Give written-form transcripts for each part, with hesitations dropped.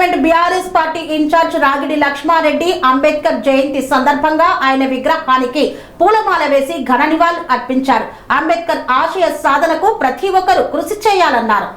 Parliament BRS party incharge Ragidi Laxma Reddy Ambedkar Jayanti సందర్భంగా ఆయన విగ్రహానికి పూలమాల వేసి ఘన నివాళులు అర్పించారు. అంబేద్కర్ ఆశయ సాధనకు ప్రతి ఒక్కరూ కృషి చేయాలన్నారు.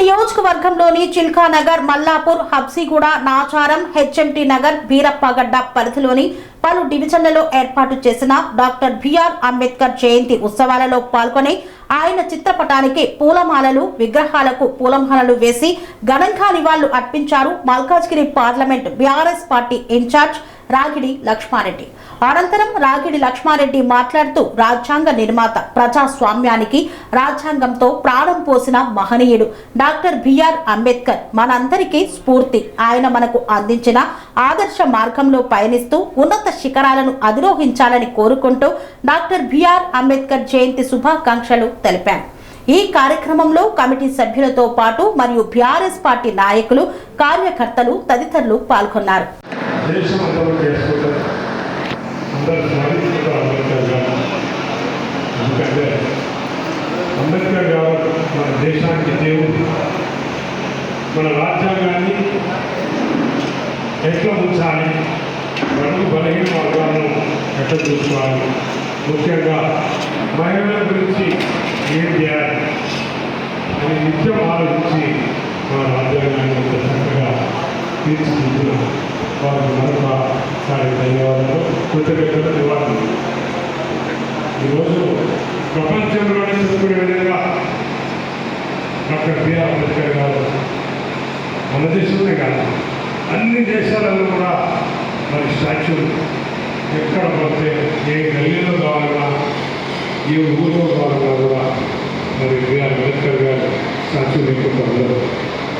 నియోజకవర్గంలోని చిల్కానగర్, మల్లాపూర్, హబ్సిగూడ, నాచారం, హెచ్ఎంటీ నగర్, బీరప్పగడ్డ పరిధిలోని పలు డివిజన్లలో ఏర్పాటు చేసిన డాక్టర్ బిఆర్ అంబేద్కర్ జయంతి ఉత్సవాలలో పాల్గొని ఆయన చిత్రపటానికి పూలమాలలు, విగ్రహాలకు పూలమాలలు వేసి ఘనంగా నివాళులు అర్పించారు Malkajgiri parliament BRS party incharge Ragidi Laxma Reddy. అనంతరం రాగిడి లక్ష్మారెడ్డి మాట్లాడుతూ రాజ్యాంగ నిర్మాత, ప్రజాస్వామ్యానికి రాజ్యాంగంతో ప్రాణం పోసిన మహనీయుడు డాక్టర్ బిఆర్ అంబేద్కర్ మనందరికీ స్ఫూర్తి. ఆయన మనకు అందించిన ఆదర్శ మార్గంలో పయనిస్తూ ఉన్నత శిఖరాలను అధిరోహించాలని కోరుకుంటూ డాక్టర్ బిఆర్ అంబేద్కర్ జయంతి శుభాకాంక్షలు తెలిపారు. ఈ కార్యక్రమంలో కమిటీ సభ్యులతో పాటు మరియు బీఆర్ఎస్ పార్టీ నాయకులు, కార్యకర్తలు తదితరులు పాల్గొన్నారు. అంబేద్కర్ గారు మన దేశానికి దేవుడు. మన రాజ్యాంగాన్ని ఎట్లా ఉంచాలి, బడుగు బలహీన వర్గాలను ఎట్లా చూసుకోవాలి, ముఖ్యంగా మహిళల గురించి ఏం చేయాలి అని నిత్యం ఆలోచించి మన రాజ్యాంగాన్ని ఇంత చక్కగా తీర్చిదిద్దిన వారికి మరొకసారి ధన్యవాదాలు, కృతజ్ఞతలు, నివాళులు. ఈరోజు ప్రపంచంలోనే చెప్పుకునే విధంగా డాక్టర్ బిఆర్ అంబేద్కర్ గారు మన దేశంలో కాదు, అన్ని దేశాలలో కూడా మరి స్టాచ్యూలు ఎక్కడ పడితే ఏ గల్లీలో కావాలన్నా, ఏ ఊళ్ళో కావాలన్నా కూడా మరి బిఆర్ అంబేద్కర్ గారు స్టాచ్యూ లేకుంటారు.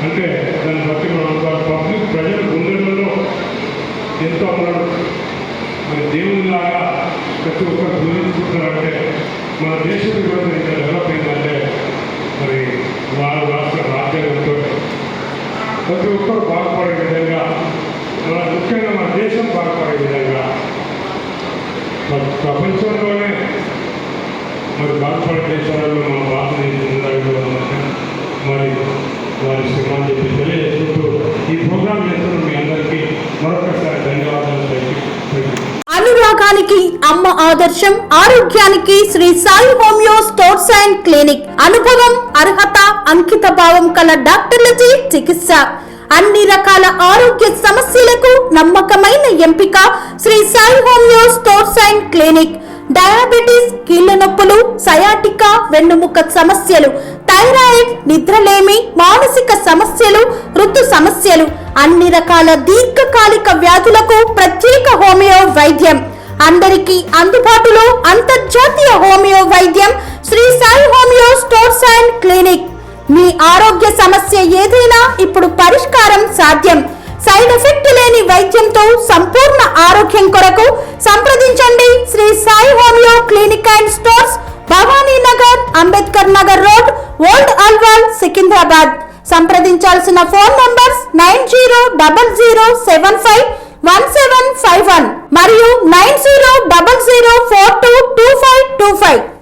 అంటే దాన్ని బట్టి మనం పబ్లిక్ ప్రజల గుండెలలో ఎంతో ఉన్నాడు. మరి దేవునిలాగా ప్రతి ఒక్కరు పూజించుకుంటున్నారంటే మన దేశం కూడా ఇంకా డెవలప్ అయిందంటే మరి వారు రాష్ట్ర రాజ్యాంగంతో ప్రతి ఒక్కరు బాగుపడే విధంగా, ముఖ్యంగా మన దేశం బాగుపడే విధంగా ప్రపంచంలోనే మరి బాగుపడే దేశాలలో మన భారతదేశం మరి వారి శ్రీమాన్ చెప్పి తెలియజేసుకుంటూ ఈ ప్రోగ్రాం చేస్తున్న మీ అందరికీ మరొకసారి ధన్యవాదాలు. అనురాగానికి అమ్మ ఆదర్శం, ఆరోగ్యానికి Sri Sai homeo stores and clinic. అనుభవం, అర్హత, అంకిత భావం కల డాక్టర్లచే చికిత్స. అన్ని రకాల ఆరోగ్య సమస్యలకు నమ్మకమైన ఎంపిక Sri Sai homeo stores and clinic. Diabetes, కీళ్ల నొప్పులు, సయాటికా, వెన్నుముక సమస్యలు, థైరాయిడ్, నిద్రలేమి, మానసిక సమస్యలు, ఋతు సమస్యలు, అన్ని రకాల దీర్ఘకాలిక వ్యాధులకు ప్రత్యేక హోమియో వైద్యం. అందరికీ అందుబాటులో అంతర్జాతీయ హోమియో వైద్యం Sri Sai homeo stores and clinic. మీ ఆరోగ్య సమస్య ఏదైనా ఇప్పుడు పరిష్కారం సాధ్యం. సైడ్ ఎఫెక్ట్ లేని వైద్యంతో సంపూర్ణ ఆరోగ్యం కొరకు సంప్రదించండి Sri Sai homeo clinic and stores, Bhavani Nagar, Ambedkar Nagar road, old Alwal, Secunderabad. సంప్రదించాల్సిన ఫోన్ నంబర్స్ 9000751751 మరియు 9000422525.